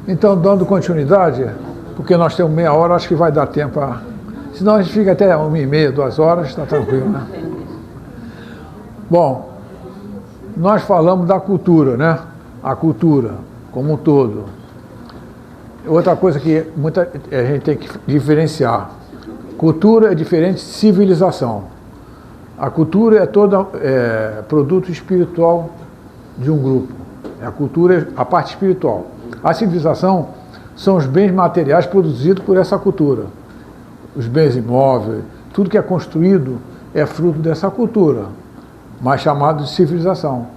Então, dando continuidade, porque nós temos meia hora, acho que vai dar tempo a... Senão a gente fica até 1h30, 2 horas, está tranquilo, né? Bom, nós falamos da cultura, né? A cultura como um todo. Outra coisa que a gente tem que diferenciar. Cultura é diferente de civilização. A cultura é toda produto espiritual de um grupo. A cultura é a parte espiritual. A civilização são os bens materiais produzidos por essa cultura. Os bens imóveis, tudo que é construído é fruto dessa cultura, mas chamado de civilização.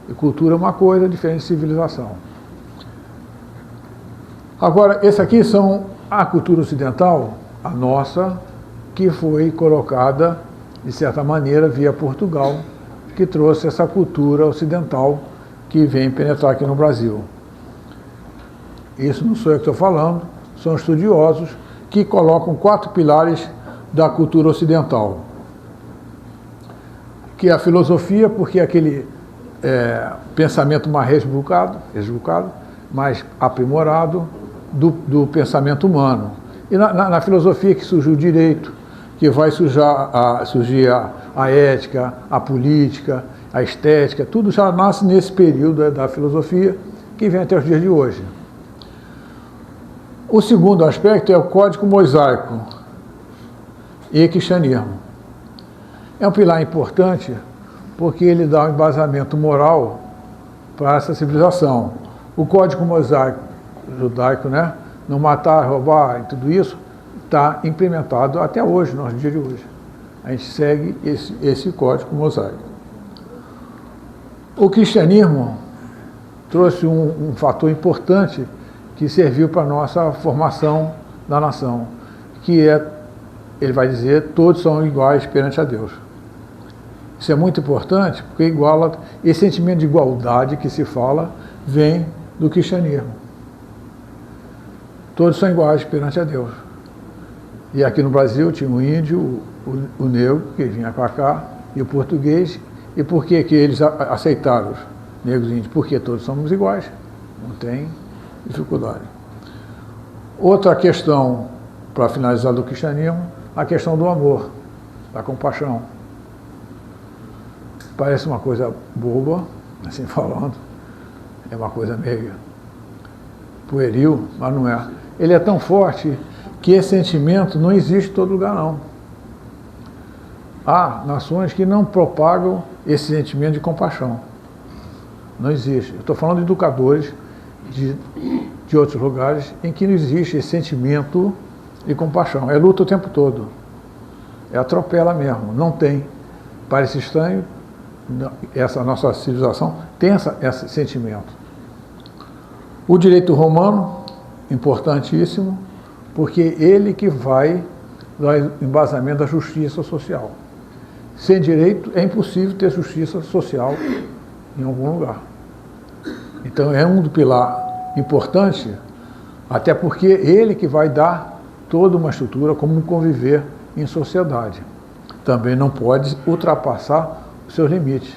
E cultura é uma coisa diferente de civilização. Agora, esse aqui são a cultura ocidental, a nossa, que foi colocada, de certa maneira, via Portugal, que trouxe essa cultura ocidental que vem penetrar aqui no Brasil. Isso não sou eu que estou falando, são estudiosos que colocam 4 pilares da cultura ocidental. Que é a filosofia, porque é aquele pensamento mais resbucado, mais aprimorado do pensamento humano. E na filosofia que surgiu o direito, que vai surgir a ética, a política, a estética, tudo já nasce nesse período da filosofia que vem até os dias de hoje. O segundo aspecto é o Código Mosaico e cristianismo. É um pilar importante porque ele dá um embasamento moral para essa civilização. O Código Mosaico judaico, né? Não matar, roubar e tudo isso, está implementado até hoje, no dia de hoje. A gente segue esse Código Mosaico. O cristianismo trouxe um fator importante que serviu para a nossa formação da nação, que é, ele vai dizer, todos são iguais perante a Deus. Isso é muito importante, porque esse sentimento de igualdade que se fala vem do cristianismo. Todos são iguais perante a Deus. E aqui no Brasil tinha o índio, o negro, que vinha para cá, e o português. E por que eles aceitaram os negros e índios? Porque todos somos iguais, não tem dificuldade. Outra questão, para finalizar, do cristianismo, a questão do amor, da compaixão. Parece uma coisa boba, assim falando, é uma coisa meio pueril, mas não é. Ele é tão forte que esse sentimento não existe em todo lugar, não. Há nações que não propagam esse sentimento de compaixão. Não existe. Eu estou falando de educadores de outros lugares em que não existe esse sentimento de compaixão. É luta o tempo todo. É atropela mesmo. Não tem. Parece estranho, essa nossa civilização tem esse sentimento. O direito romano, importantíssimo, porque ele que vai dar embasamento da justiça social. Sem direito é impossível ter justiça social em algum lugar. Então é um pilar importante, até porque ele que vai dar toda uma estrutura como conviver em sociedade. Também não pode ultrapassar os seus limites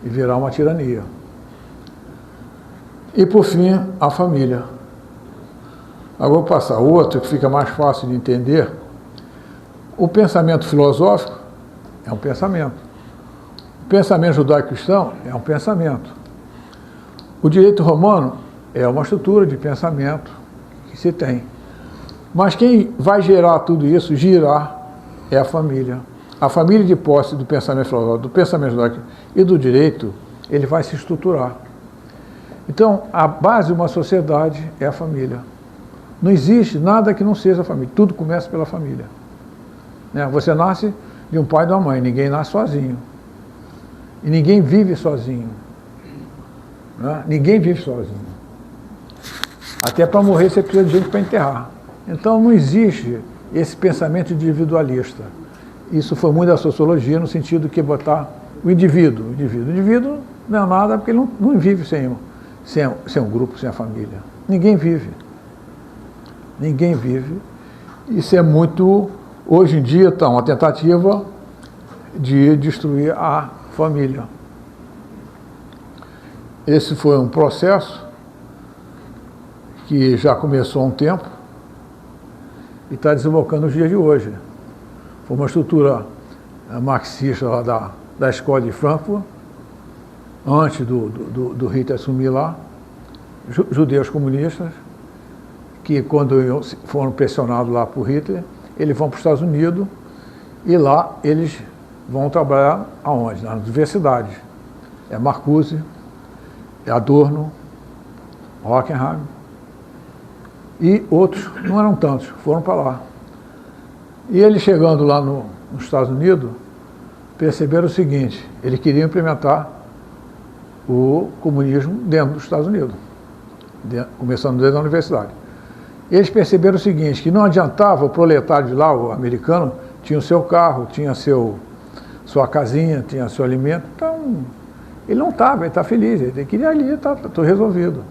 e virar uma tirania. E por fim, a família. Agora vou passar outro que fica mais fácil de entender. O pensamento filosófico é um pensamento. O pensamento judaico-cristão é um pensamento. O direito romano é uma estrutura de pensamento que se tem. Mas quem vai gerar tudo isso, girar, é a família. A família de posse do pensamento filosófico, do pensamento judaico e do direito, ele vai se estruturar. Então, a base de uma sociedade é a família. Não existe nada que não seja a família. Tudo começa pela família. Você nasce de um pai e de uma mãe. Ninguém nasce sozinho. E ninguém vive sozinho. Ninguém vive sozinho. Até para morrer você precisa de gente para enterrar. Então não existe esse pensamento individualista. Isso foi muito da sociologia, no sentido que botar o indivíduo. O indivíduo não é nada porque ele não vive sem um grupo, sem a família. Ninguém vive. Ninguém vive. Isso é muito, hoje em dia, tá, uma tentativa de destruir a família. Esse foi um processo que já começou há um tempo e está desembocando nos dias de hoje. Foi uma estrutura marxista lá da escola de Frankfurt, antes do Hitler assumir lá, judeus comunistas, que quando foram pressionados lá por Hitler, eles vão para os Estados Unidos e lá eles vão trabalhar aonde? Nas universidades. É Marcuse, é Adorno, Hockenheim e outros, não eram tantos, foram para lá. E eles chegando lá nos Estados Unidos, perceberam o seguinte, eles queriam implementar o comunismo dentro dos Estados Unidos, começando dentro da universidade. Eles perceberam o seguinte, que não adiantava o proletário de lá, o americano, tinha o seu carro, tinha sua casinha, tinha seu alimento, então ele não estava, ele está feliz, ele queria ali, está tudo resolvido.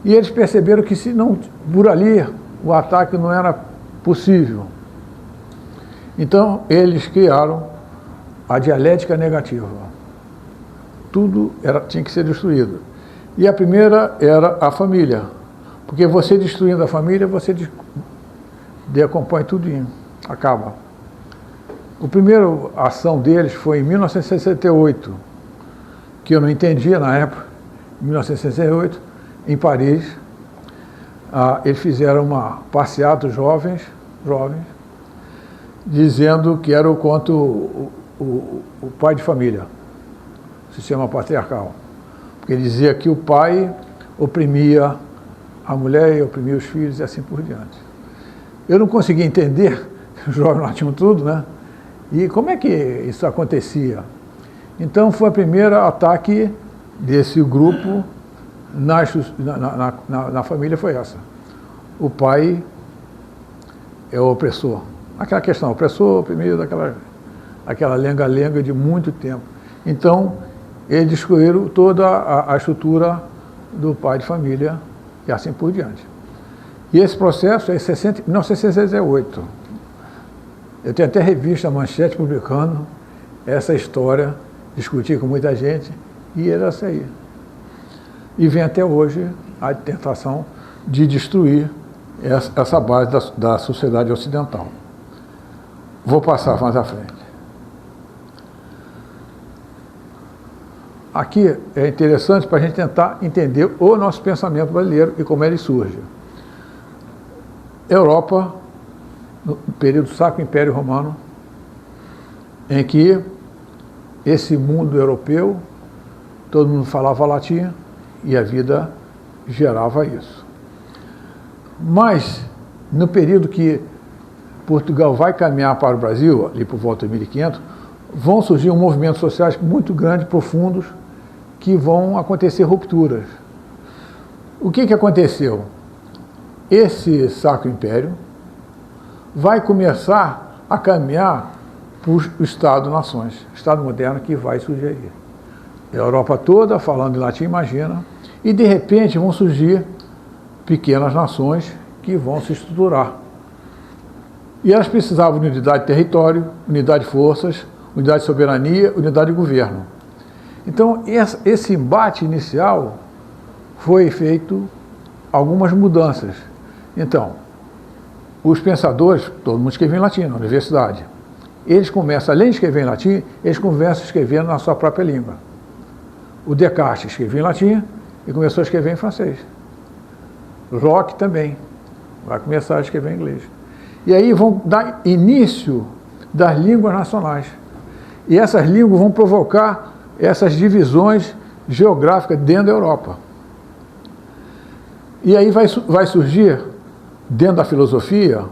E eles perceberam que se não, por ali, o ataque não era possível. Então eles criaram a dialética negativa. Tudo tinha que ser destruído. E a primeira era a família. Porque você destruindo a família, você decompõe tudinho, acaba. A primeira ação deles foi em 1968, que eu não entendia na época, em 1968, em Paris, eles fizeram uma passeata jovens, dizendo que era contra o pai de família, o sistema patriarcal. Porque ele dizia que o pai oprimia a mulher e oprimia os filhos e assim por diante. Eu não conseguia entender, os jovens lá tinham tudo, né? E como é que isso acontecia? Então foi o primeiro ataque desse grupo na família, foi essa. O pai é o opressor. Aquela questão, opressor, oprimido, aquela lenga-lenga de muito tempo. Então, eles destruíram toda a estrutura do pai de família e assim por diante. E esse processo é em 1968. Eu tenho até revista Manchete publicando essa história, discuti com muita gente, e era essa aí. E vem até hoje a tentação de destruir essa base da sociedade ocidental. Vou passar mais à frente. Aqui é interessante para a gente tentar entender o nosso pensamento brasileiro e como ele surge. Europa, no período do Sacro Império Romano, em que esse mundo europeu, todo mundo falava latim e a vida gerava isso. Mas, no período que Portugal vai caminhar para o Brasil, ali por volta de 1500, vão surgir movimentos sociais muito grandes, profundos, que vão acontecer rupturas. O que aconteceu? Esse Sacro Império vai começar a caminhar para o Estado-nações, Estado moderno que vai surgir aí. A Europa toda falando em latim, imagina, e de repente vão surgir pequenas nações que vão se estruturar. E elas precisavam de unidade de território, unidade de forças, unidade de soberania, unidade de governo. Então, esse embate inicial foi feito algumas mudanças. Então, os pensadores, todo mundo escrevia em latim na universidade. Eles começam, além de escrever em latim, eles começam escrevendo na sua própria língua. O Descartes escrevia em latim e começou a escrever em francês. Locke também vai começar a escrever em inglês. E aí vão dar início das línguas nacionais. E essas línguas vão provocar essas divisões geográficas dentro da Europa. E aí vai surgir, dentro da filosofia,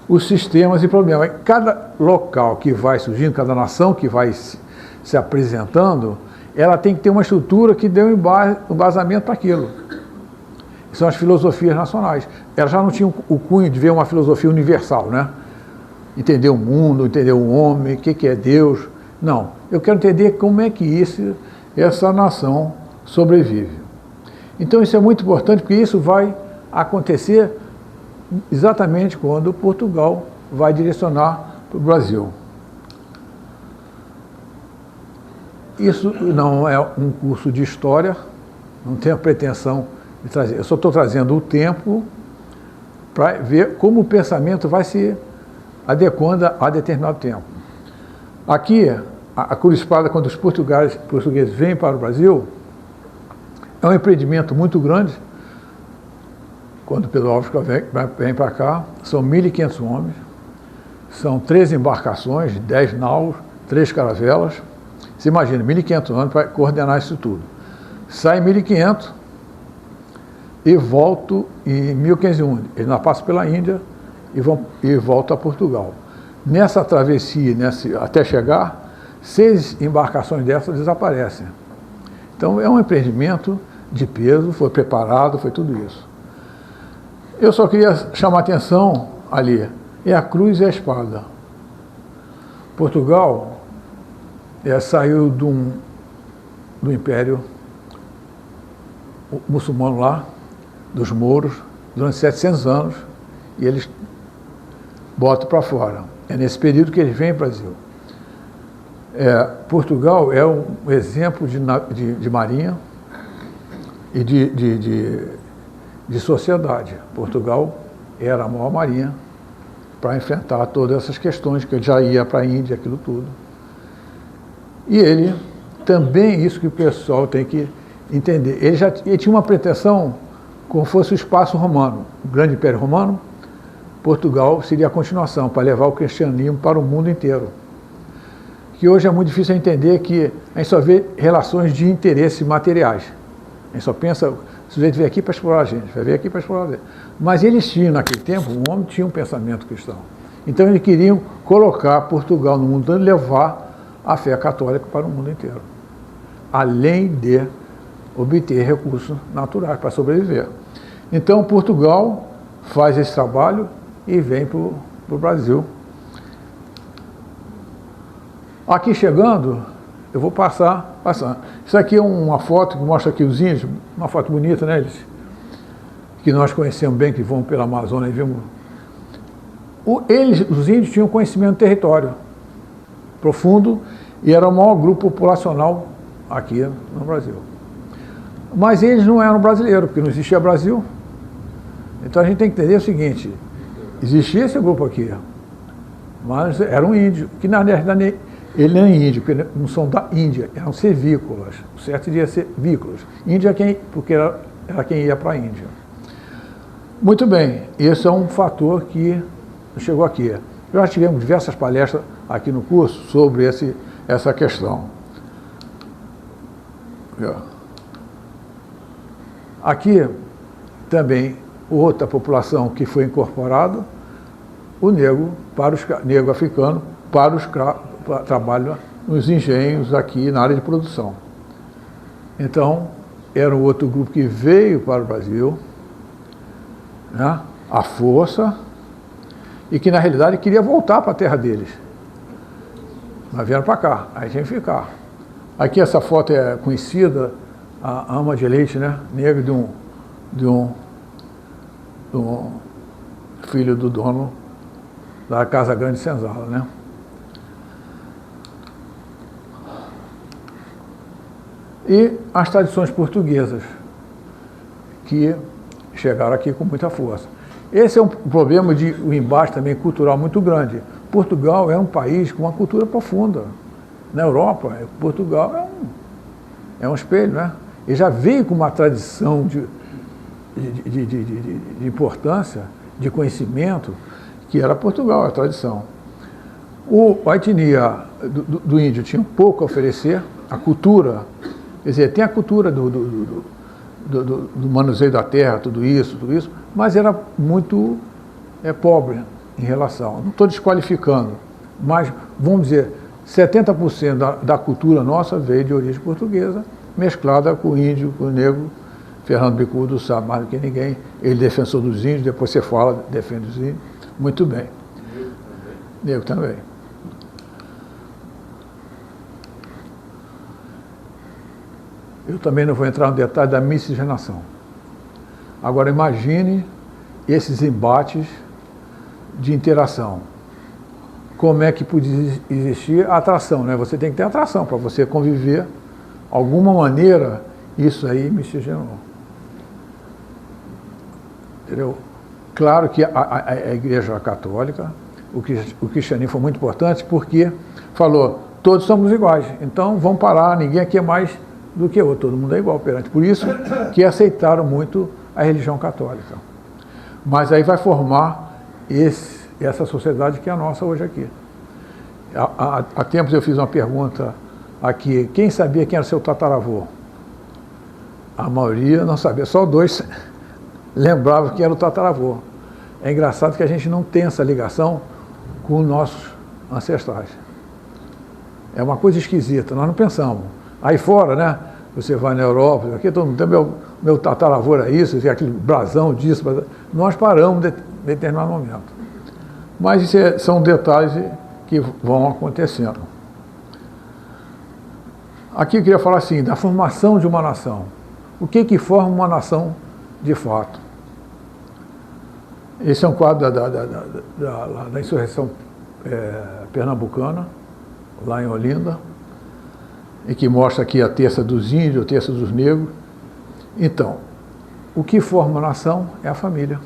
os sistemas e problemas. Cada local que vai surgindo, cada nação que vai se apresentando, ela tem que ter uma estrutura que dê um embasamento para aquilo. São as filosofias nacionais. Elas já não tinham o cunho de ver uma filosofia universal, né? Entender o mundo, entender o homem, o que é Deus. Não, eu quero entender como é que essa nação sobrevive. Então isso é muito importante, porque isso vai acontecer exatamente quando Portugal vai direcionar para o Brasil. Isso não é um curso de história, não tenho a pretensão Eu só estou trazendo o tempo para ver como o pensamento vai se adequando a determinado tempo. Aqui, a cruz-espada, quando os portugueses vêm para o Brasil, é um empreendimento muito grande. Quando Pedro Álvares vem para cá, são 1.500 homens, são 13 embarcações, 10 naus, 3 caravelas. Você imagina, 1.500 homens para coordenar isso tudo. Sai 1.500 e volto em 1501. Eles não passam pela Índia e voltam a Portugal. Nessa travessia, até chegar, 6 embarcações dessas desaparecem. Então é um empreendimento de peso, foi preparado, foi tudo isso. Eu só queria chamar a atenção ali, é a cruz e a espada. Portugal saiu do Império muçulmano lá, dos mouros, durante 700 anos, e eles botam para fora. É nesse período que eles vêm para o Brasil. Portugal é um exemplo de marinha e de sociedade. Portugal era a maior marinha para enfrentar todas essas questões, que ele já ia para a Índia, aquilo tudo. E ele também, isso que o pessoal tem que entender, ele tinha uma pretensão como fosse o espaço romano, o grande império romano. Portugal seria a continuação, para levar o cristianismo para o mundo inteiro. Que hoje é muito difícil entender que a gente só vê relações de interesses materiais. A gente só pensa, o sujeito veio aqui para explorar a gente, vai vir aqui para explorar a gente. Mas eles tinham, naquele tempo, o homem tinha um pensamento cristão. Então eles queriam colocar Portugal no mundo e levar a fé católica para o mundo inteiro. Além de obter recursos naturais para sobreviver. Então Portugal faz esse trabalho e vem para o Brasil. Aqui chegando, eu vou passando. Isso aqui é uma foto que mostra aqui os índios, uma foto bonita, né, eles? Que nós conhecemos bem, que vão pela Amazônia e vimos. Os índios tinham conhecimento do território profundo e era o maior grupo populacional aqui no Brasil. Mas eles não eram brasileiros, porque não existia Brasil. Então a gente tem que entender o seguinte, existia esse grupo aqui, mas era um índio, que na verdade ele não é índio, porque não são da Índia, eram servícolas, o certo seria servícolas. Índia porque era quem ia para a Índia. Muito bem, esse é um fator que chegou aqui. Já tivemos diversas palestras aqui no curso sobre essa questão. Aqui também outra população que foi incorporada, o negro africano para os trabalho nos engenhos aqui na área de produção. Então, era um outro grupo que veio para o Brasil, né, à força, e que na realidade queria voltar para a terra deles. Mas vieram para cá, aí tinha que ficar. Aqui essa foto é conhecida, a ama de leite, né, negra de um filho do dono da Casa Grande de Senzala, né? E as tradições portuguesas, que chegaram aqui com muita força. Esse é um problema de um embate também cultural muito grande. Portugal é um país com uma cultura profunda. Na Europa, Portugal é um espelho, né? Ele já veio com uma tradição de importância, de conhecimento, que era Portugal, a tradição. A etnia do índio tinha pouco a oferecer, a cultura, quer dizer, tem a cultura do manuseio da terra, tudo isso, mas era muito pobre em relação. Não estou desqualificando, mas, vamos dizer, 70% da cultura nossa veio de origem portuguesa, mesclada com o índio, com o negro. Fernando Bicudo sabe mais do que ninguém, ele é defensor dos índios, depois você fala, defende os índios. Muito bem. Negro também. Eu também não vou entrar no detalhe da miscigenação. Agora imagine esses embates de interação. Como é que podia existir a atração, né? Você tem que ter atração para você conviver. Alguma maneira, isso aí miscigenou. entendeu? Claro que a Igreja Católica, o cristianismo foi muito importante porque falou, todos somos iguais, então vamos parar, ninguém aqui é mais do que outro, todo mundo é igual perante. Por isso que aceitaram muito a religião católica. Mas aí vai formar essa sociedade que é a nossa hoje aqui. Há tempos eu fiz uma pergunta aqui, quem sabia quem era seu tataravô? A maioria não sabia, só 2 lembravam que era o tataravô. É engraçado que a gente não tem essa ligação com nossos ancestrais. É uma coisa esquisita, nós não pensamos. Aí fora, né, você vai na Europa, aqui todo mundo tem meu tataravô era isso, aquele brasão disso, nós paramos em determinado momento. Mas isso são detalhes que vão acontecendo. Aqui eu queria falar assim, da formação de uma nação. O que forma uma nação de fato? Esse é um quadro da insurreição pernambucana, lá em Olinda, e que mostra aqui a terça dos índios, a terça dos negros. Então, o que forma a nação é a família.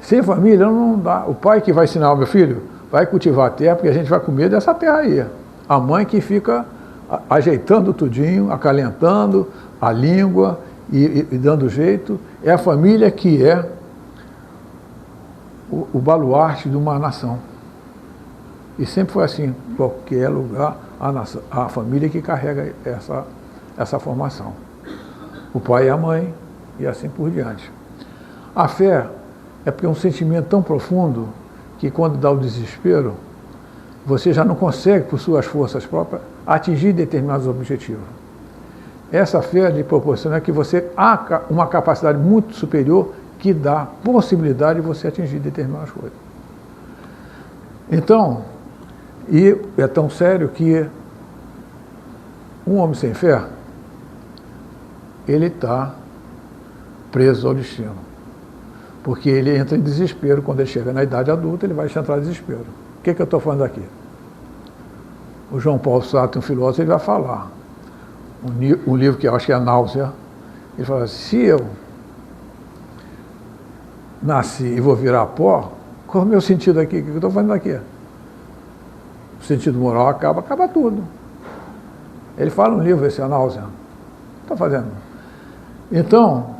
Sem família não dá. O pai que vai ensinar ao meu filho, vai cultivar a terra, porque a gente vai comer dessa terra aí. A mãe que fica ajeitando tudinho, acalentando a língua e dando jeito. É a família que é o baluarte de uma nação. E sempre foi assim, em qualquer lugar, a família que carrega essa formação. O pai e a mãe, e assim por diante. A fé é porque é um sentimento tão profundo que quando dá o desespero, você já não consegue, por suas forças próprias, atingir determinados objetivos. Essa fé lhe proporciona que você há uma capacidade muito superior que dá possibilidade de você atingir determinadas coisas. Então, e é tão sério que um homem sem fé, ele está preso ao destino. Porque ele entra em desespero, quando ele chega na idade adulta, ele vai entrar em desespero. O que eu estou falando aqui? O João Paulo Sartre, um filósofo, ele vai falar. Um livro que eu acho que é a Náusea. Ele fala, se eu nasci e vou virar pó, qual é o meu sentido aqui? O que eu estou fazendo aqui? O sentido moral acaba tudo. Ele fala no livro, esse é a Náusea. Está fazendo. Então,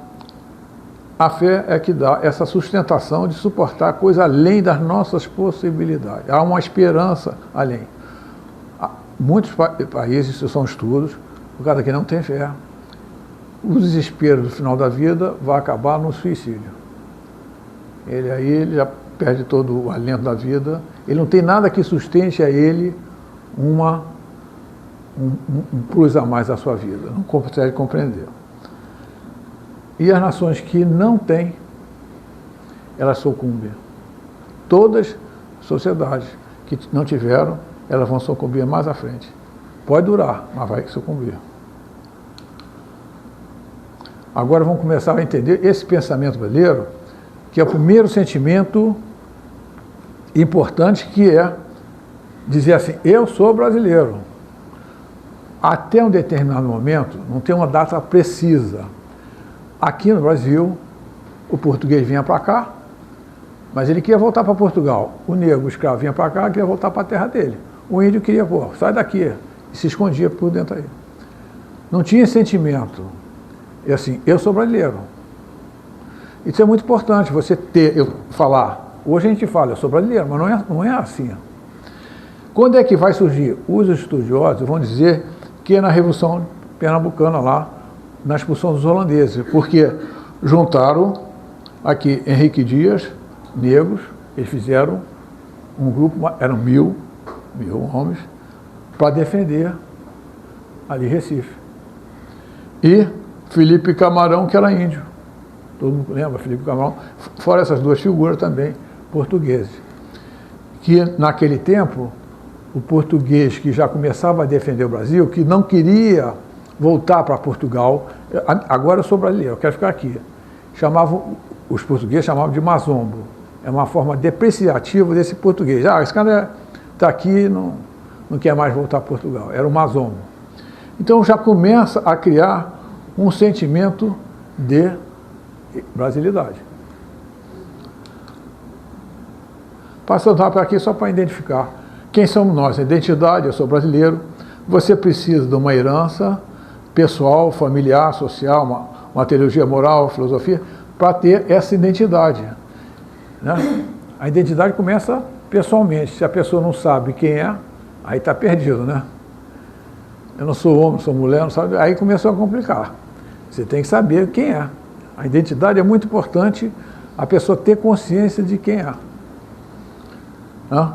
a fé é que dá essa sustentação de suportar coisa além das nossas possibilidades. Há uma esperança além. Muitos países, isso são estudos, o cara que não tem fé, o desespero do final da vida vai acabar no suicídio. Ele já perde todo o alento da vida, ele não tem nada que sustente a ele um plus a mais da sua vida, não consegue compreender. E as nações que não têm, elas sucumbem. Todas as sociedades que não tiveram, elas vão sucumbir mais à frente. Pode durar, mas vai sucumbir. Agora vamos começar a entender esse pensamento brasileiro, que é o primeiro sentimento importante, que é dizer assim, eu sou brasileiro. Até um determinado momento, não tem uma data precisa. Aqui no Brasil, o português vinha para cá, mas ele queria voltar para Portugal. O negro, o escravo, vinha para cá, queria voltar para a terra dele. O índio queria, sai daqui, e se escondia por dentro aí. Não tinha sentimento. E assim, eu sou brasileiro. Isso é muito importante, você falar. Hoje a gente fala, eu sou brasileiro, mas não é assim. Quando é que vai surgir? Os estudiosos vão dizer que é na Revolução Pernambucana, lá, na expulsão dos holandeses, porque juntaram aqui Henrique Dias, negros, eles fizeram um grupo, eram mil homens, para defender ali Recife. E Felipe Camarão, que era índio. Todo mundo lembra, Felipe Camarão, fora essas duas figuras também, portugueses. Que naquele tempo, o português que já começava a defender o Brasil, que não queria voltar para Portugal, agora eu sou brasileiro, eu quero ficar aqui. Os portugueses chamavam de mazombo. É uma forma depreciativa desse português. Esse cara está aqui, não quer mais voltar a Portugal. Era o mazombo. Então já começa a criar um sentimento de brasilidade. Passando rápido aqui só para identificar quem somos nós. A identidade, eu sou brasileiro. Você precisa de uma herança pessoal, familiar, social, uma teologia moral, filosofia, para ter essa identidade. Né? A identidade começa pessoalmente. Se a pessoa não sabe quem é, aí está perdido, né? Eu não sou homem, sou mulher, não sabe, aí começou a complicar. Você tem que saber quem é. A identidade é muito importante, a pessoa ter consciência de quem é. Né?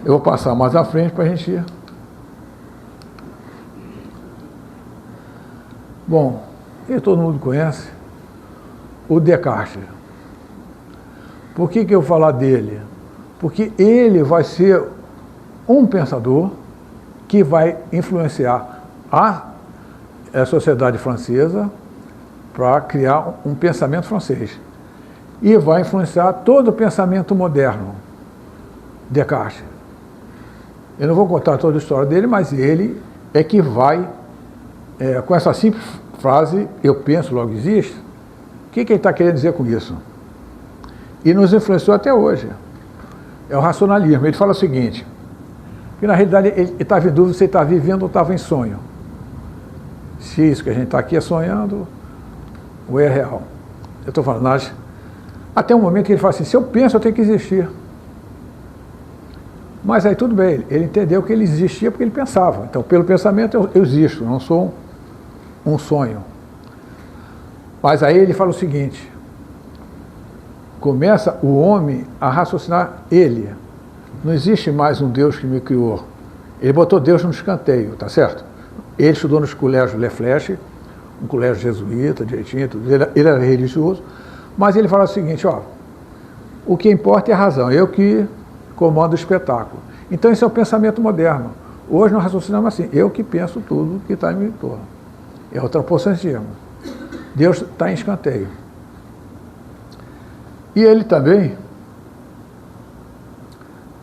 Eu vou passar mais à frente para a gente ir. Bom, e todo mundo conhece o Descartes. Por que eu vou falar dele? Porque ele vai ser um pensador que vai influenciar a sociedade francesa para criar um pensamento francês. E vai influenciar todo o pensamento moderno, Descartes. Eu não vou contar toda a história dele, mas ele é que vai, com essa simples frase, eu penso, logo existe, o que ele está querendo dizer com isso? E nos influenciou até hoje. É o racionalismo. Ele fala o seguinte, que na realidade ele estava em dúvida se ele estava vivendo ou estava em sonho. Se isso que a gente está aqui é sonhando ou é real. Eu estou falando, até um momento que ele fala assim, se eu penso, eu tenho que existir. Mas aí tudo bem, ele entendeu que ele existia porque ele pensava. Então, pelo pensamento, eu existo, eu não sou um sonho. Mas aí ele fala o seguinte, começa o homem a raciocinar ele. Não existe mais um Deus que me criou. Ele botou Deus no escanteio, tá certo? Ele estudou nos colégios Le Flèche, um colégio jesuíta, direitinho, tudo. Ele era religioso, mas ele fala o seguinte, ó, o que importa é a razão, eu que comando o espetáculo. Então esse é o pensamento moderno. Hoje nós raciocinamos assim, eu que penso tudo que está em meu entorno. É o antropocentrismo. Deus está em escanteio. E ele também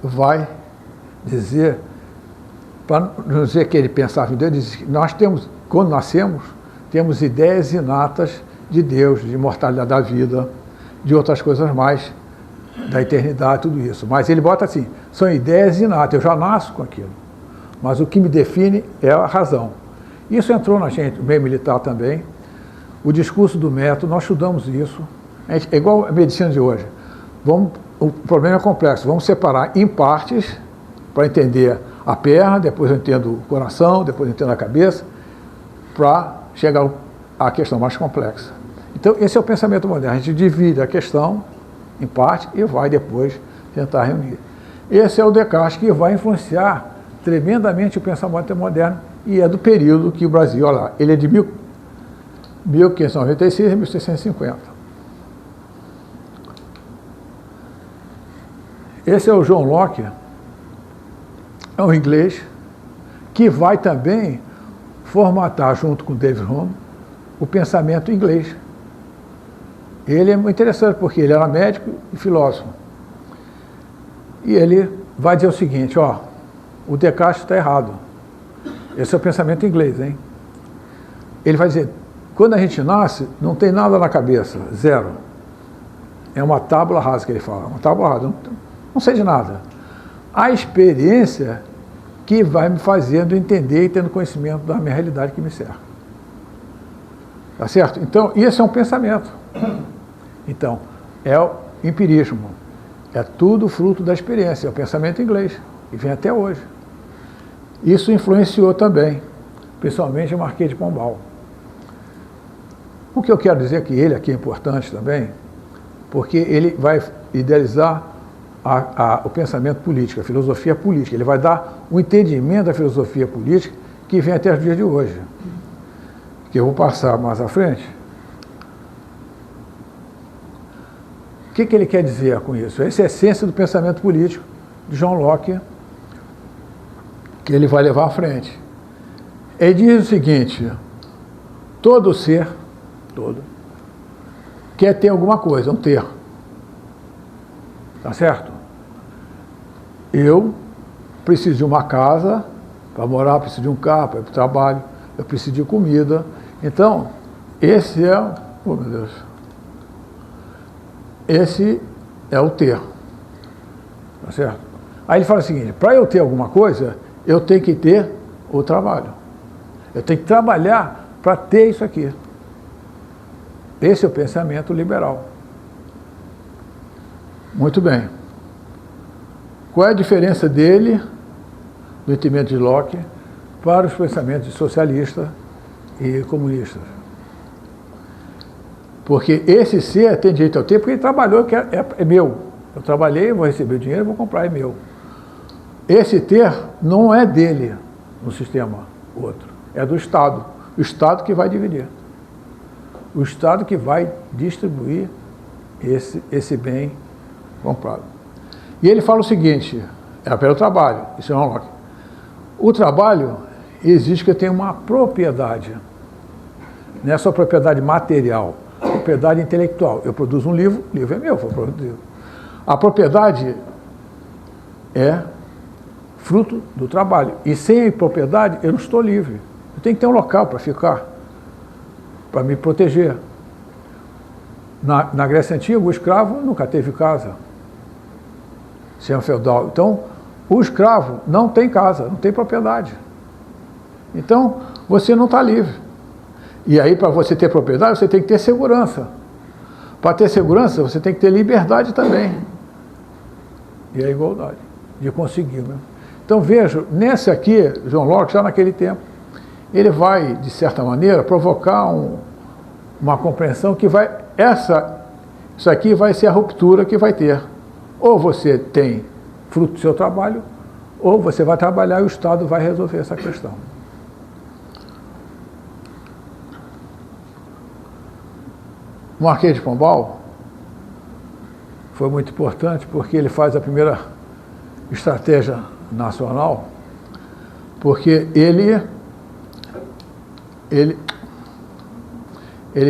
vai dizer, para não dizer que ele pensava em Deus, ele diz que nós temos, quando nascemos, temos ideias inatas de Deus, de imortalidade da vida, de outras coisas mais, da eternidade, tudo isso. Mas ele bota assim, são ideias inatas, eu já nasço com aquilo. Mas o que me define é a razão. Isso entrou na gente, no meio militar também. O discurso do método, nós estudamos isso. É igual a medicina de hoje. O problema é complexo. Vamos separar em partes para entender a perna, depois eu entendo o coração, depois eu entendo a cabeça, para chegar à questão mais complexa. Então, esse é o pensamento moderno. A gente divide a questão em parte e vai depois tentar reunir. Esse é o Descartes que vai influenciar tremendamente o pensamento moderno e é do período que o Brasil, olha lá, ele é de 1596 a 1650. Esse é o John Locke, é um inglês que vai também formatar, junto com David Hume, o pensamento inglês. Ele é muito interessante porque ele era médico e filósofo. E ele vai dizer o seguinte, ó, o Descartes está errado. Esse é o pensamento inglês, hein? Ele vai dizer, quando a gente nasce, não tem nada na cabeça, zero. É uma tábula rasa que ele fala, uma tábula rasa, não sei de nada. A experiência que vai me fazendo entender e tendo conhecimento da minha realidade que me cerca. Tá certo? Então, esse é um pensamento. Então, é o empirismo. É tudo fruto da experiência, é o pensamento inglês, que vem até hoje. Isso influenciou também, principalmente o Marquês de Pombal. O que eu quero dizer é que ele aqui é importante também, porque ele vai idealizar o pensamento político, a filosofia política. Ele vai dar um entendimento da filosofia política que vem até os dias de hoje. Que eu vou passar mais à frente. O que ele quer dizer com isso? Essa é a essência do pensamento político de John Locke, que ele vai levar à frente. Ele diz o seguinte, todo ser, todo, quer ter alguma coisa, um ter. Tá certo? Eu preciso de uma casa para morar, preciso de um carro para ir para o trabalho, eu preciso de comida. Então, esse é... Oh, meu Deus. esse é o ter. Tá certo? Aí ele fala o seguinte, para eu ter alguma coisa, eu tenho que ter o trabalho. Eu tenho que trabalhar para ter isso aqui. Esse é o pensamento liberal. Muito bem. Qual é a diferença dele, do entendimento de Locke, para os pensamentos socialistas e comunistas? Porque esse ser tem direito ao ter, porque ele trabalhou, que é meu. Eu trabalhei, vou receber o dinheiro, vou comprar, é meu. Esse ter não é dele no sistema outro, é do Estado. O Estado que vai dividir. O Estado que vai distribuir esse bem comprado. E ele fala o seguinte, é pelo trabalho, isso é um Locke. O trabalho exige que eu tenha uma propriedade. Não é só propriedade material, propriedade intelectual. Eu produzo um livro, o livro é meu, vou produzir. A propriedade é fruto do trabalho. E sem propriedade, eu não estou livre. Eu tenho que ter um local para ficar, para me proteger. Na Grécia Antiga, o escravo nunca teve casa. Sistema feudal. Então, o escravo não tem casa, não tem propriedade. Então, você não está livre. E aí, para você ter propriedade, você tem que ter segurança. Para ter segurança, você tem que ter liberdade também. E a igualdade de conseguir, né? Então, vejo, nesse aqui, John Locke, já naquele tempo, ele vai, de certa maneira, provocar uma compreensão que vai... Isso aqui vai ser a ruptura que vai ter. Ou você tem fruto do seu trabalho, ou você vai trabalhar e o Estado vai resolver essa questão. O Marquês de Pombal foi muito importante porque ele faz a primeira estratégia nacional, porque ele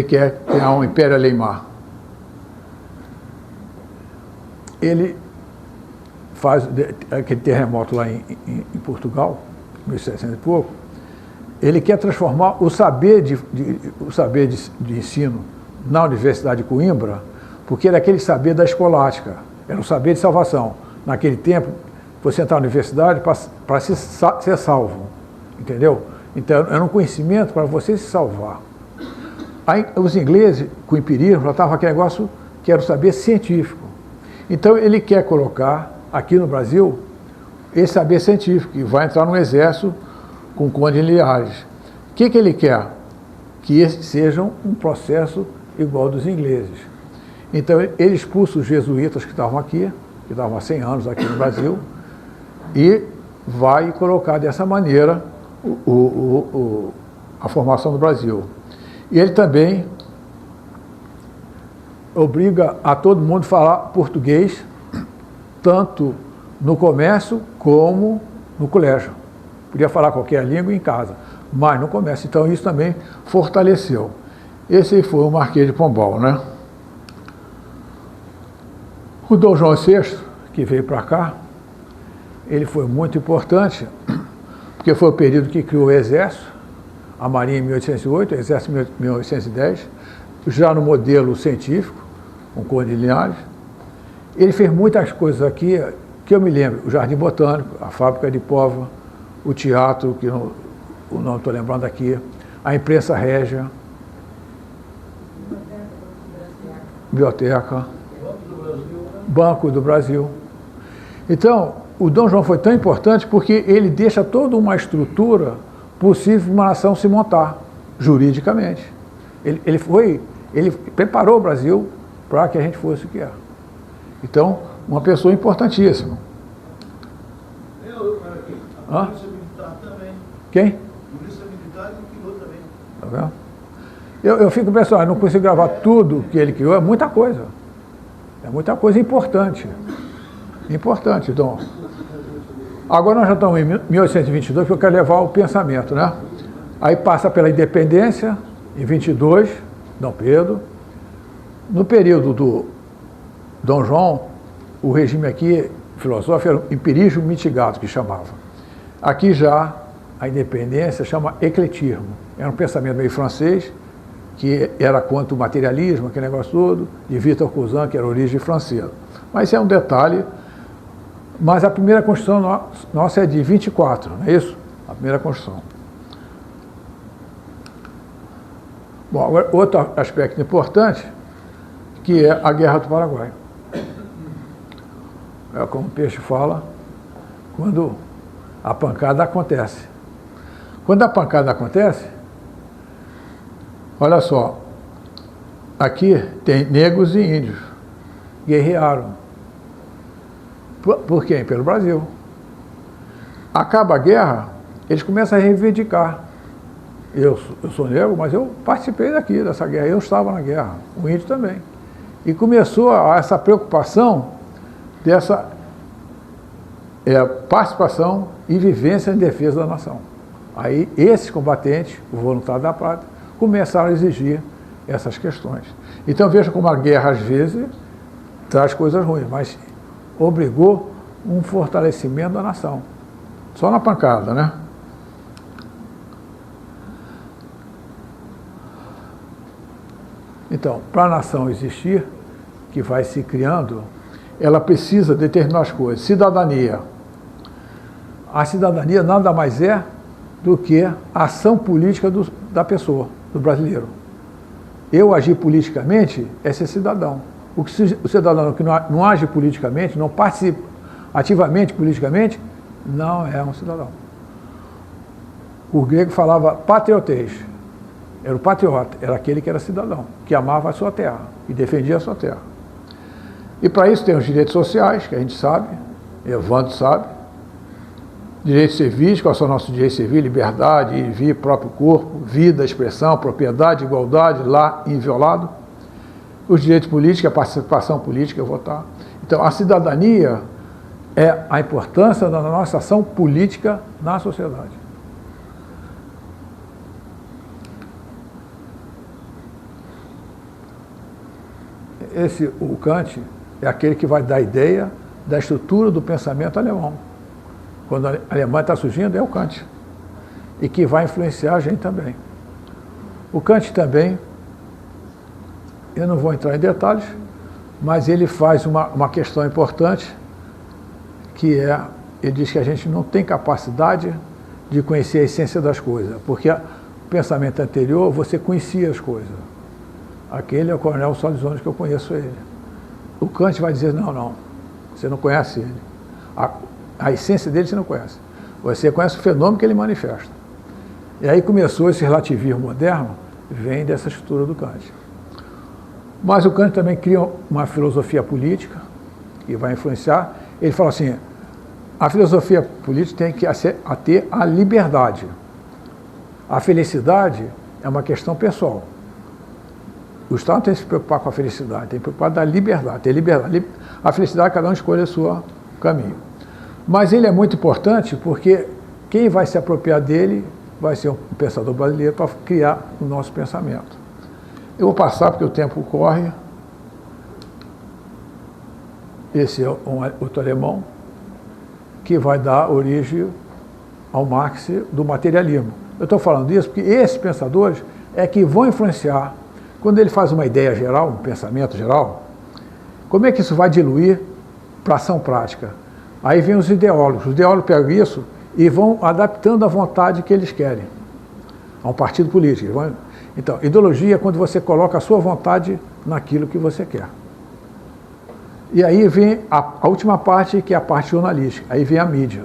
quer criar um império além-mar. Ele faz aquele terremoto lá em Portugal, 1700 e pouco, ele quer transformar o saber de ensino na Universidade de Coimbra, porque era aquele saber da escolástica, era o saber de salvação. Naquele tempo, você entrar na universidade para ser salvo, entendeu? Então, era um conhecimento para você se salvar. Aí, os ingleses, com o empirismo, já estavam aquele negócio que era o saber científico. Então, ele quer colocar aqui no Brasil esse saber científico, e vai entrar no exército com Conde de Linhares. O que ele quer? Que esse seja um processo igual dos ingleses. Então, ele expulsa os jesuítas que estavam aqui, que estavam há 100 anos aqui no Brasil, e vai colocar dessa maneira a formação do Brasil. E ele também obriga a todo mundo a falar português, tanto no comércio como no colégio. Podia falar qualquer língua em casa, mas no comércio. Então, isso também fortaleceu. Esse foi o Marquês de Pombal, né? O Dom João VI, que veio para cá, ele foi muito importante, porque foi o período que criou o Exército, a Marinha em 1808, o Exército em 1810, já no modelo científico, com Conde de Linhares. Ele fez muitas coisas aqui que eu me lembro, o Jardim Botânico, a Fábrica de Pova, o teatro, que o nome estou lembrando aqui, a imprensa régia, biblioteca, Banco do Brasil. Então, o Dom João foi tão importante porque ele deixa toda uma estrutura possível de uma nação se montar, juridicamente. Ele preparou o Brasil para que a gente fosse o que é. Então, uma pessoa importantíssima. A polícia militar também. Quem? Polícia militar e criou também. Tá vendo? Eu fico pensando, eu não consigo gravar tudo que ele criou, é muita coisa. É muita coisa importante. Importante, Dom. Agora nós já estamos em 1822, porque eu quero levar o pensamento, né? Aí passa pela independência, em 22, Dom Pedro. No período do Dom João, o regime aqui, filosófico, era o empirismo mitigado, que chamava. Aqui já, a independência chama ecletismo. Era um pensamento meio francês, que era contra o materialismo, aquele negócio todo, de Victor Cousin, que era origem francesa. Mas isso é um detalhe. Mas a primeira Constituição nossa é de 24, não é isso? A primeira Constituição. Bom, agora, outro aspecto importante, que é a Guerra do Paraguai. É como o Peixe fala, quando a pancada acontece. Quando a pancada acontece, olha só, aqui tem negros e índios, guerrearam. Por quem? Pelo Brasil. Acaba a guerra, eles começam a reivindicar. Eu sou negro, mas eu participei dessa guerra, eu estava na guerra, o índio também. E começou essa preocupação dessa participação e vivência em defesa da nação. Aí esses combatentes, o voluntário da pátria, começaram a exigir essas questões. Então veja como a guerra às vezes traz coisas ruins, mas obrigou um fortalecimento da nação. Só na pancada, né? Então, para a nação existir, que vai se criando, ela precisa de determinadas coisas. Cidadania. A cidadania nada mais é do que a ação política da pessoa, do brasileiro. Eu agir politicamente é ser cidadão. O cidadão que não age politicamente, não participa ativamente politicamente, não é um cidadão. O grego falava patriotês. Era o patriota, era aquele que era cidadão, que amava a sua terra e defendia a sua terra. E para isso tem os direitos sociais, que a gente sabe, Evandro sabe, direitos civis, quais são nossos direitos civis, liberdade, ir e vir, próprio corpo, vida, expressão, propriedade, igualdade, lá inviolado. Os direitos políticos, a participação política, votar. Então, a cidadania é a importância da nossa ação política na sociedade. O Kant é aquele que vai dar a ideia da estrutura do pensamento alemão. Quando a Alemanha está surgindo, é o Kant. E que vai influenciar a gente também. O Kant também, eu não vou entrar em detalhes, mas ele faz uma questão importante, que ele diz que a gente não tem capacidade de conhecer a essência das coisas, porque o pensamento anterior, você conhecia as coisas. Aquele é o Coronel Solizone, que eu conheço ele. O Kant vai dizer, não, você não conhece ele. A essência dele você não conhece. Você conhece o fenômeno que ele manifesta. E aí começou esse relativismo moderno, vem dessa estrutura do Kant. Mas o Kant também cria uma filosofia política, que vai influenciar. Ele fala assim, a filosofia política tem que ter a liberdade. A felicidade é uma questão pessoal. O Estado não tem que se preocupar com a felicidade, tem que se preocupar da liberdade. Tem liberdade. A felicidade, cada um escolhe o seu caminho. Mas ele é muito importante porque quem vai se apropriar dele vai ser um pensador brasileiro para criar o nosso pensamento. Eu vou passar porque o tempo corre. Esse é outro alemão que vai dar origem ao Marx do materialismo. Eu estou falando disso porque esses pensadores é que vão influenciar. Quando ele faz uma ideia geral, um pensamento geral, como é que isso vai diluir para ação prática? Aí vem os ideólogos pegam isso e vão adaptando à vontade que eles querem, a um partido político. Então, ideologia é quando você coloca a sua vontade naquilo que você quer. E aí vem a última parte, que é a parte jornalística, aí vem a mídia.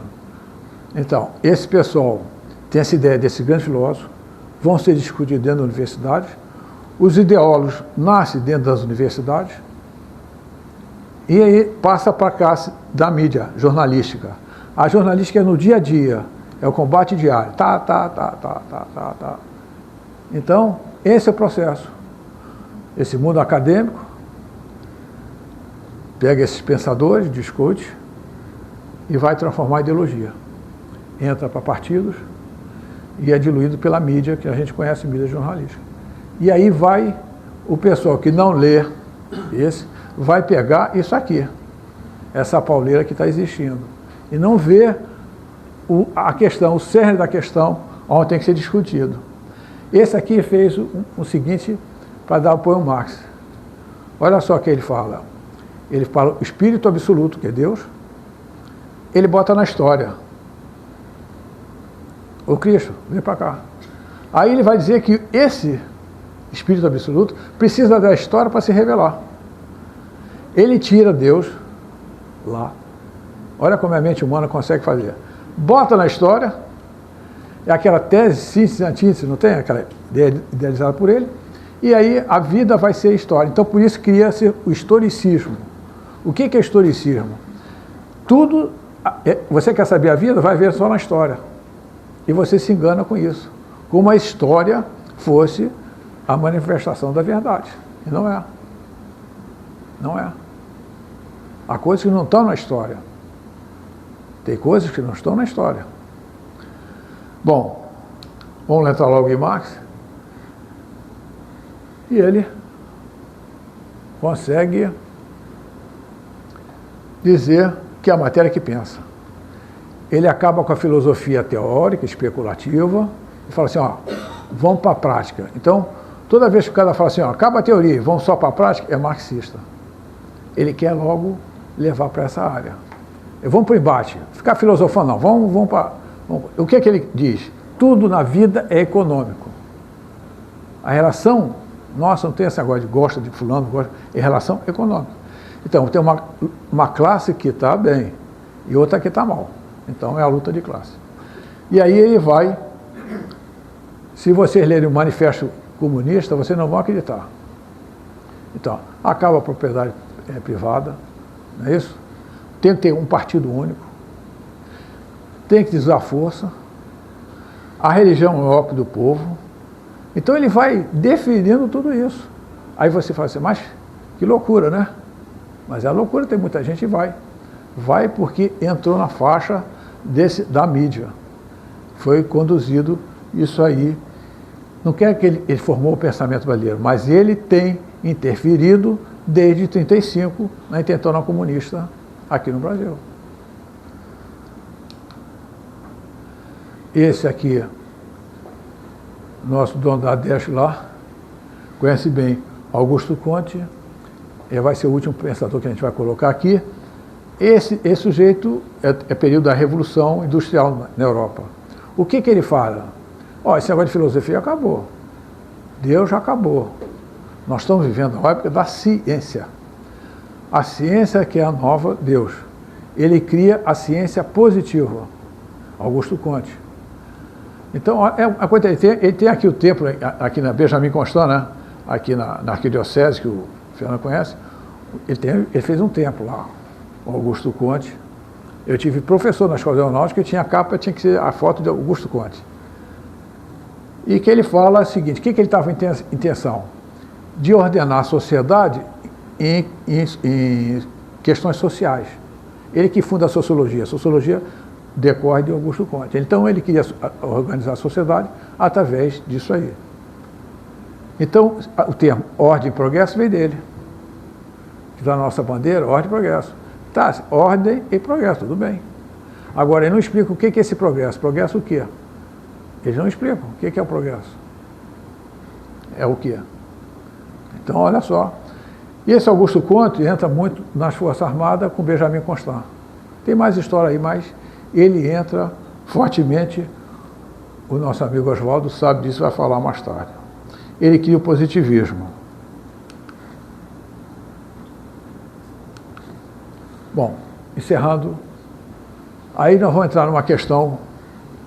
Então, esse pessoal tem essa ideia desse grande filósofo, vão ser discutidos dentro da universidade. Os ideólogos nascem dentro das universidades e aí passa para a classe da mídia jornalística. A jornalística é no dia a dia, é o combate diário. Tá. Então, esse é o processo. Esse mundo acadêmico pega esses pensadores, discute e vai transformar em ideologia. Entra para partidos e é diluído pela mídia, que a gente conhece, mídia jornalística. E aí vai o pessoal que não lê vai pegar isso aqui, essa pauleira que está existindo, e não vê a questão, o cerne da questão, onde tem que ser discutido. Esse aqui fez o seguinte para dar apoio ao Marx. Olha só o que ele fala. Ele fala o espírito absoluto, que é Deus, ele bota na história. O Cristo, vem para cá. Aí ele vai dizer que esse espírito absoluto precisa da história para se revelar. Ele tira Deus lá. Olha como a mente humana consegue fazer. Bota na história, é aquela tese, síntese, antítese, não tem? Aquela ideia idealizada por ele. E aí a vida vai ser história. Então por isso cria-se o historicismo. O que é historicismo? Tudo, você quer saber a vida, vai ver só na história. E você se engana com isso. Como a história fosse a manifestação da verdade. E não é. Não é. Há coisas que não estão na história. Tem coisas que não estão na história. Bom, vamos entrar logo em Marx. E ele consegue dizer que é a matéria que pensa. Ele acaba com a filosofia teórica, especulativa, e fala assim, ó, vamos para a prática. Então, toda vez que o cara fala assim, ó, acaba a teoria e vamos só para a prática, é marxista. Ele quer logo levar para essa área. Vamos para o embate, ficar filosofando, não, vamos para... O que é que ele diz? Tudo na vida é econômico. A relação, nossa, não tem esse negócio de gosta de fulano, gosta, é relação econômica. Então, tem uma classe que está bem e outra que está mal. Então, é a luta de classe. E aí ele vai, se vocês lerem o Manifesto Comunista, vocês não vão acreditar. Então, acaba a propriedade privada, não é isso? Tem que ter um partido único, tem que usar força, a religião é o ópio do povo. Então ele vai definindo tudo isso. Aí você fala assim, mas que loucura, né? Mas é loucura, tem muita gente que vai. Vai porque entrou na faixa da mídia. Foi conduzido isso aí. Não quer que ele formou o pensamento brasileiro, mas ele tem interferido desde 1935 na intentona comunista aqui no Brasil. Esse aqui, nosso dono da Deste lá, conhece bem Augusto Conte, ele vai ser o último pensador que a gente vai colocar aqui. Esse sujeito é período da Revolução Industrial na Europa. O que ele fala? Ó, esse negócio de filosofia acabou. Deus já acabou. Nós estamos vivendo a época da ciência. A ciência que é a nova Deus. Ele cria a ciência positiva. Augusto Conte. Então, a coisa, ele tem aqui o templo, aqui na Benjamin Constant, né? Aqui na Arquidiocese, que o Fernando conhece. Ele fez um templo lá, o Augusto Conte. Eu tive professor na escola aeronáutica e tinha a capa, tinha que ser a foto de Augusto Conte. E que ele fala o seguinte, o que ele estava em intenção? De ordenar a sociedade em questões sociais. Ele que funda a sociologia. A sociologia decorre de Augusto Conte. Então ele queria organizar a sociedade através disso aí. Então o termo ordem e progresso veio dele. Que está na nossa bandeira, ordem e progresso. Tá, ordem e progresso, tudo bem. Agora ele não explica o que é esse progresso. Progresso o quê? Eles não explicam o que é o progresso. É o quê? Então olha só. E esse Augusto Conte entra muito nas Forças Armadas com Benjamin Constant. Tem mais história aí, mas ele entra fortemente, o nosso amigo Oswaldo sabe disso, vai falar mais tarde. Ele cria o positivismo. Bom, encerrando, aí nós vamos entrar numa questão,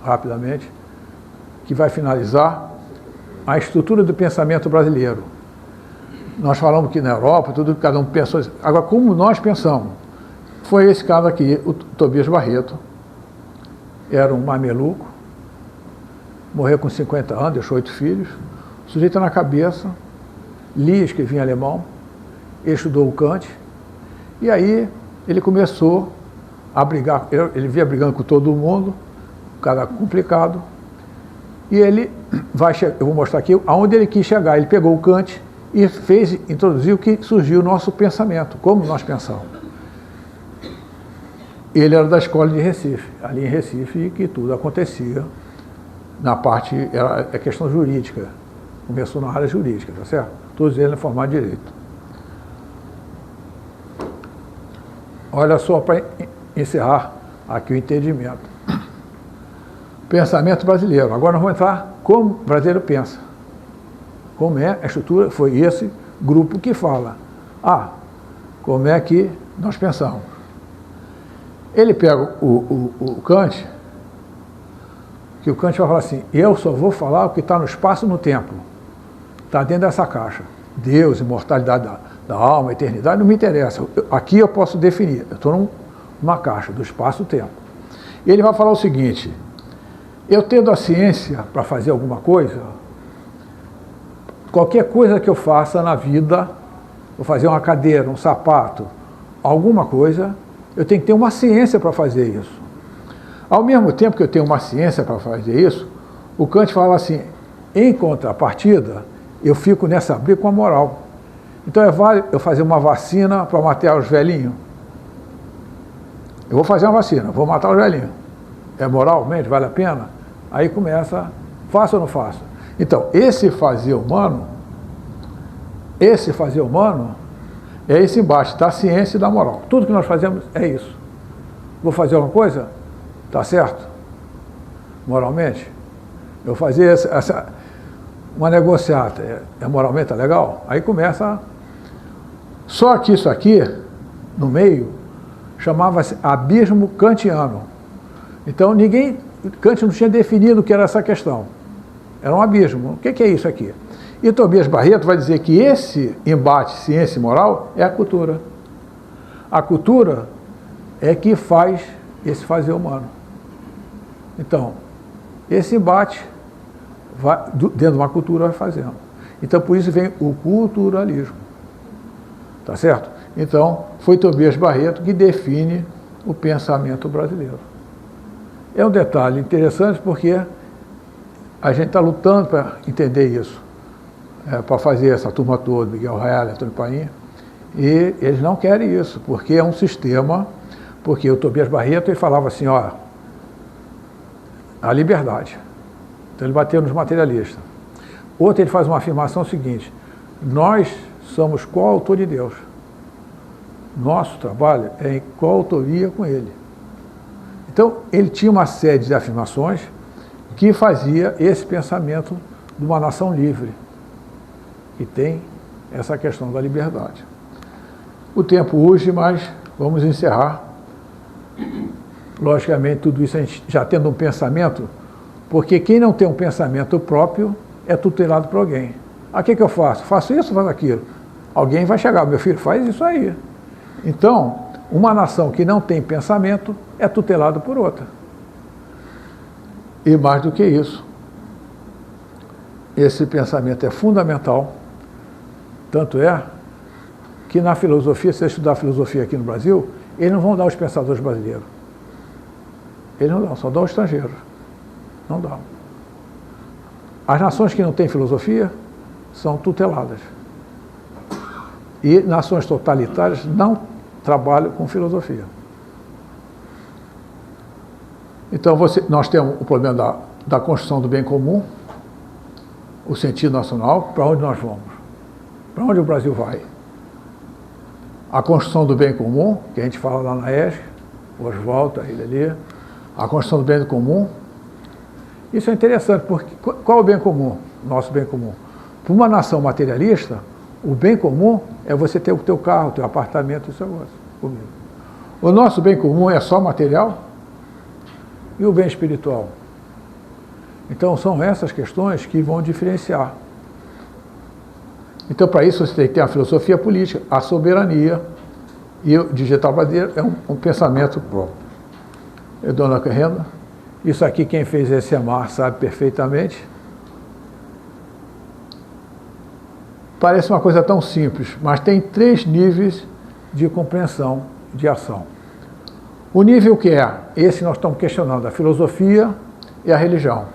rapidamente, que vai finalizar a estrutura do pensamento brasileiro. Nós falamos que na Europa, tudo que cada um pensou. Agora, como nós pensamos? Foi esse caso aqui, o Tobias Barreto, era um mameluco, morreu com 50 anos, deixou 8 filhos, o sujeito na cabeça, lia e escrevia em alemão, estudou o Kant, e aí ele começou a brigar, ele via brigando com todo mundo, um cara complicado, e ele vai chegar, eu vou mostrar aqui aonde ele quis chegar. Ele pegou o Kant e introduziu que surgiu o nosso pensamento, como nós pensamos. Ele era da escola de Recife, ali em Recife, que tudo acontecia na parte, era a questão jurídica. Começou na área jurídica, tá certo? Todos eles formaram direito. Olha só, para encerrar aqui o entendimento. Pensamento brasileiro. Agora nós vamos entrar como o brasileiro pensa. Como é a estrutura, foi esse grupo que fala. Como é que nós pensamos? Ele pega o Kant, que o Kant vai falar assim, eu só vou falar o que está no espaço e no tempo. Está dentro dessa caixa. Deus, imortalidade da alma, eternidade, não me interessa. Aqui eu posso definir. Eu estou numa caixa do espaço e tempo. E ele vai falar o seguinte, eu tendo a ciência para fazer alguma coisa, qualquer coisa que eu faça na vida, vou fazer uma cadeira, um sapato, alguma coisa, eu tenho que ter uma ciência para fazer isso. Ao mesmo tempo que eu tenho uma ciência para fazer isso, o Kant fala assim, em contrapartida, eu fico nessa briga com a moral. Então é válido eu fazer uma vacina para matar os velhinhos? Eu vou fazer uma vacina, vou matar os velhinhos. É moralmente, vale a pena? Aí começa, faço ou não faço? Então, esse fazer humano é esse embate da ciência e da moral. Tudo que nós fazemos é isso. Vou fazer alguma coisa? Tá certo? Moralmente? Eu fazer uma negociata, moralmente tá legal? Aí começa. Só que isso aqui, no meio, chamava-se abismo kantiano. Então Kant não tinha definido o que era essa questão. Era um abismo. O que é isso aqui? E Tobias Barreto vai dizer que esse embate ciência e moral é a cultura. A cultura é que faz esse fazer humano. Então, esse embate, dentro de uma cultura, vai fazendo. Então, por isso vem o culturalismo. Tá certo? Então, foi Tobias Barreto que define o pensamento brasileiro. É um detalhe interessante porque a gente está lutando para entender isso, para fazer essa turma toda, Miguel Reale, Antônio Paim, e eles não querem isso, porque é um sistema, porque o Tobias Barreto ele falava assim, a liberdade. Então ele bateu nos materialistas. Outro ele faz uma afirmação seguinte, nós somos coautor de Deus. Nosso trabalho é em coautoria com ele. Então, ele tinha uma série de afirmações que fazia esse pensamento de uma nação livre, que tem essa questão da liberdade. O tempo urge, mas vamos encerrar. Logicamente, tudo isso a gente já tendo um pensamento, porque quem não tem um pensamento próprio é tutelado por alguém. O que eu faço? Faço isso, faço aquilo. Alguém vai chegar, meu filho, faz isso aí. Então, uma nação que não tem pensamento é tutelada por outra. E mais do que isso, esse pensamento é fundamental, tanto é que na filosofia, se você estudar filosofia aqui no Brasil, eles não vão dar aos pensadores brasileiros. Eles não dão, só dão aos estrangeiros. Não dão. As nações que não têm filosofia são tuteladas. E nações totalitárias não trabalham com filosofia. Então, nós temos o problema da construção do bem comum, o sentido nacional, para onde nós vamos? Para onde o Brasil vai? A construção do bem comum, que a gente fala lá na ESG, Oswaldo, ele ali, a construção do bem comum. Isso é interessante, porque qual é o bem comum? Nosso bem comum. Para uma nação materialista, o bem comum é você ter o teu carro, o teu apartamento, o seu comigo. O nosso bem comum é só material e o bem espiritual. Então, são essas questões que vão diferenciar. Então, para isso, você tem que ter a filosofia política, a soberania, e o digital brasileiro é um pensamento próprio. Dona Carrenda, isso aqui quem fez esse amar sabe perfeitamente. Parece uma coisa tão simples, mas tem 3 níveis de compreensão, de ação. O nível que é, esse nós estamos questionando, a filosofia e a religião.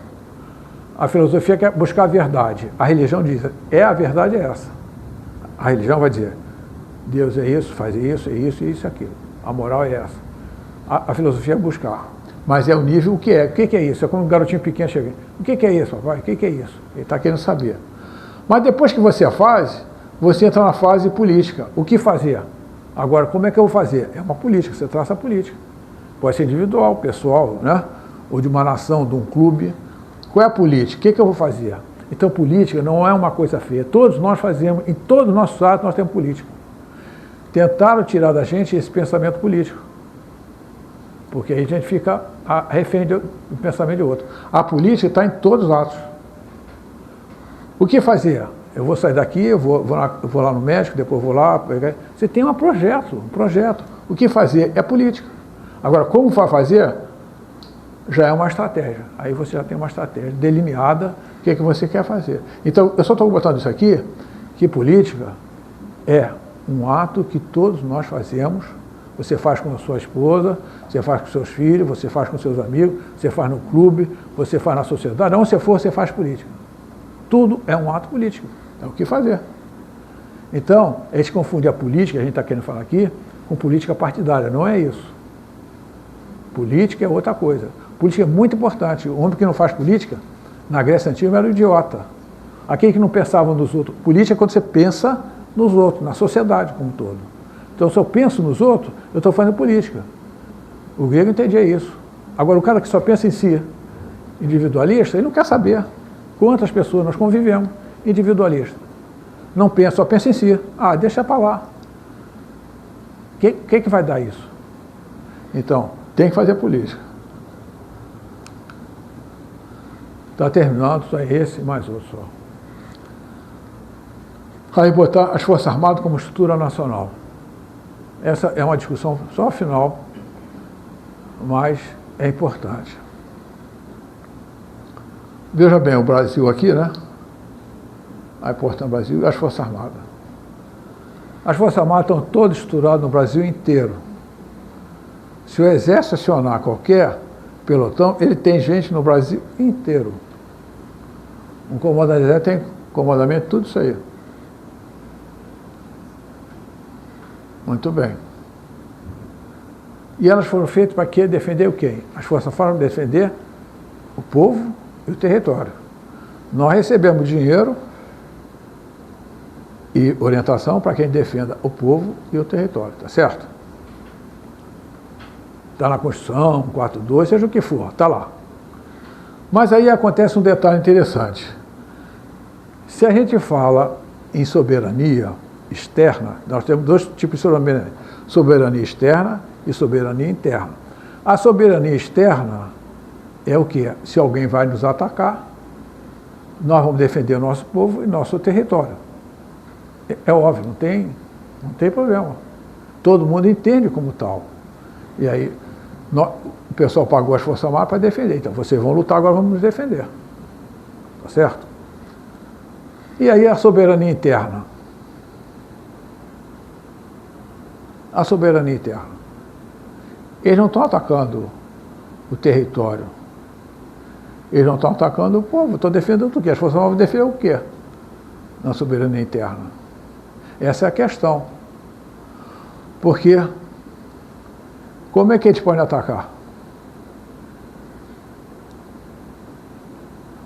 A filosofia quer buscar a verdade. A religião diz, a verdade é essa. A religião vai dizer, Deus é isso, faz isso, é isso, isso e aquilo. A moral é essa. A filosofia é buscar. Mas é o nível o que é. O que é isso? É como um garotinho pequeno chega. O que é isso, papai? O que é isso? Ele está querendo saber. Mas depois que você faz, você entra na fase política. O que fazer? Agora, como é que eu vou fazer? É uma política, você traça a política. Pode ser individual, pessoal, né? Ou de uma nação, de um clube. Qual é a política? O que eu vou fazer? Então, política não é uma coisa feia. Todos nós fazemos, em todos os nossos atos nós temos política. Tentaram tirar da gente esse pensamento político. Porque aí a gente fica refém do pensamento de outro. A política está em todos os atos. O que fazer? Eu vou sair daqui, eu vou lá no médico, depois vou lá. Você tem um projeto. O que fazer é política. Agora, como vai fazer, já é uma estratégia. Aí você já tem uma estratégia delineada, o que é que você quer fazer. Então, eu só estou botando isso aqui, que política é um ato que todos nós fazemos. Você faz com a sua esposa, você faz com seus filhos, você faz com seus amigos, você faz no clube, você faz na sociedade. Onde você for, você faz política. Tudo é um ato político. É o que fazer. Então, a gente confunde a política, a gente está querendo falar aqui, com política partidária. Não é isso. Política é outra coisa. Política é muito importante. O homem que não faz política, na Grécia Antiga, era um idiota. Aquele que não pensava nos outros. Política é quando você pensa nos outros, na sociedade como um todo. Então, se eu penso nos outros, eu estou fazendo política. O grego entendia isso. Agora, o cara que só pensa em si, individualista, ele não quer saber quantas pessoas nós convivemos, individualista. Não pensa, só pensa em si. Ah, deixa para lá. O que vai dar isso? Então, tem que fazer política. Está terminando, só esse e mais outro só. Aí botar as Forças Armadas como estrutura nacional. Essa é uma discussão só final, mas é importante. Veja bem, o Brasil aqui, né? A importância do Brasil e as Forças Armadas. As Forças Armadas estão todas estruturadas no Brasil inteiro. Se o Exército acionar qualquer pelotão, ele tem gente no Brasil inteiro. Um comandante do Exército tem comandamento, tudo isso aí. Muito bem. E elas foram feitas para quê? Defender o quê? As forças foram defender o povo e o território. Nós recebemos dinheiro e orientação para quem defenda o povo e o território, tá certo? Está na Constituição, 4.2, seja o que for, está lá. Mas aí acontece um detalhe interessante. Se a gente fala em soberania externa, nós temos dois tipos de soberania. Soberania externa e soberania interna. A soberania externa é o quê? Se alguém vai nos atacar, nós vamos defender o nosso povo e nosso território. É óbvio, não tem problema. Todo mundo entende como tal. E aí, o pessoal pagou as Forças Armadas para defender. Então, vocês vão lutar, agora vamos nos defender. Tá certo? E aí a soberania interna. A soberania interna. Eles não estão atacando o território. Eles não estão atacando o povo, estão defendendo o quê? As Forças Armadas vão defender o quê? Na soberania interna. Essa é a questão. Porque como é que eles podem atacar?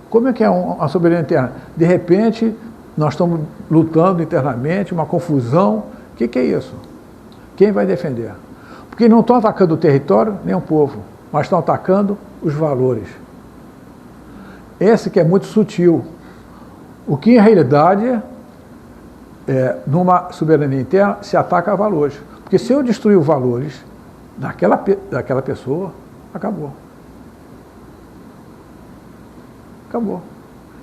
Como é que é a soberania interna? De repente, nós estamos lutando internamente, uma confusão. O que é isso? Quem vai defender? Porque não estão atacando o território, nem o povo, mas estão atacando os valores. Esse que é muito sutil. O que, em realidade, numa soberania interna, se ataca a valores. Porque se eu destruir os valores daquela pessoa, acabou. Acabou.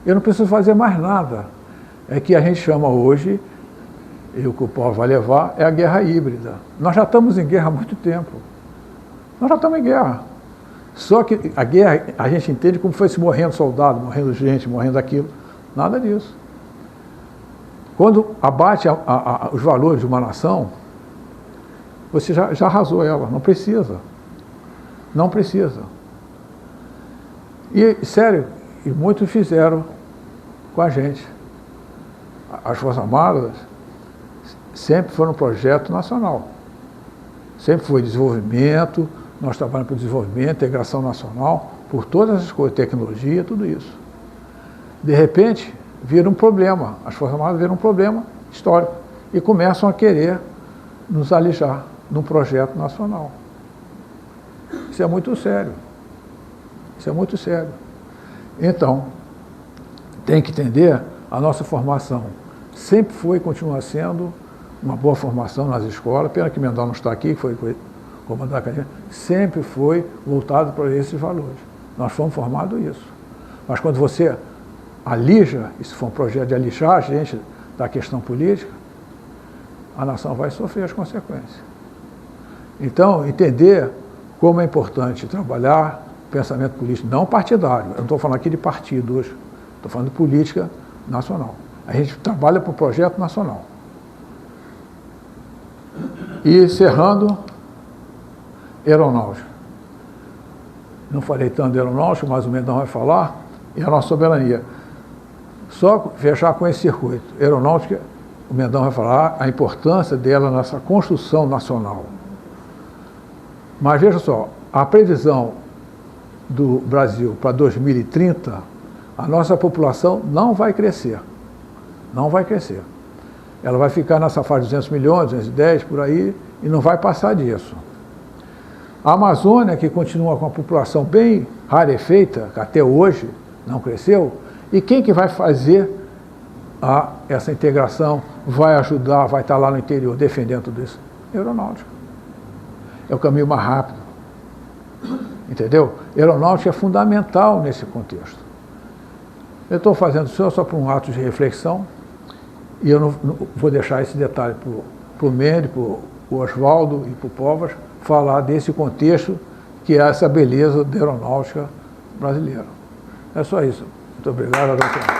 Eu não preciso fazer mais nada. É que a gente chama hoje, e o que o povo vai levar, é a guerra híbrida. Nós já estamos em guerra há muito tempo. Nós já estamos em guerra. Só que a guerra, a gente entende como foi se morrendo soldado, morrendo gente, morrendo aquilo. Nada disso. Quando abate os valores de uma nação, você já arrasou ela, não precisa. Não precisa. E, sério, e muitos fizeram com a gente. As Forças Armadas sempre foram um projeto nacional. Sempre foi desenvolvimento, nós trabalhamos por desenvolvimento, integração nacional, por todas as coisas, tecnologia, tudo isso. De repente, vira um problema, as Forças Armadas viram um problema histórico e começam a querer nos alijar num projeto nacional. Isso é muito sério. Isso é muito sério. Então, tem que entender, a nossa formação sempre foi e continua sendo uma boa formação nas escolas, pena que Mendonça não está aqui, que foi comandante da academia, sempre foi voltado para esses valores. Nós fomos formados isso. Mas quando você alija, isso for um projeto de alijar a gente da questão política, a nação vai sofrer as consequências. Então, entender como é importante trabalhar pensamento político, não partidário. Eu não estou falando aqui de partido hoje, estou falando de política nacional. A gente trabalha para o projeto nacional. E encerrando, aeronáutica. Não falei tanto de aeronáutica, mas o Mendonça vai falar, e a nossa soberania. Só fechar com esse circuito. Aeronáutica, o Mendonça vai falar a importância dela nessa construção nacional. Mas veja só, a previsão do Brasil para 2030, a nossa população não vai crescer. Não vai crescer. Ela vai ficar nessa faixa de 200 milhões, 210, por aí, e não vai passar disso. A Amazônia, que continua com a população bem rarefeita, que até hoje não cresceu, e quem que vai fazer essa integração, vai ajudar, vai estar lá no interior defendendo tudo isso? Aeronáutica. É o caminho mais rápido. Entendeu? Aeronáutica é fundamental nesse contexto. Eu estou fazendo isso só por um ato de reflexão, e eu não vou deixar esse detalhe para o Mendes, para o Oswaldo e para o Povas, falar desse contexto que é essa beleza da aeronáutica brasileira. É só isso. Muito obrigado.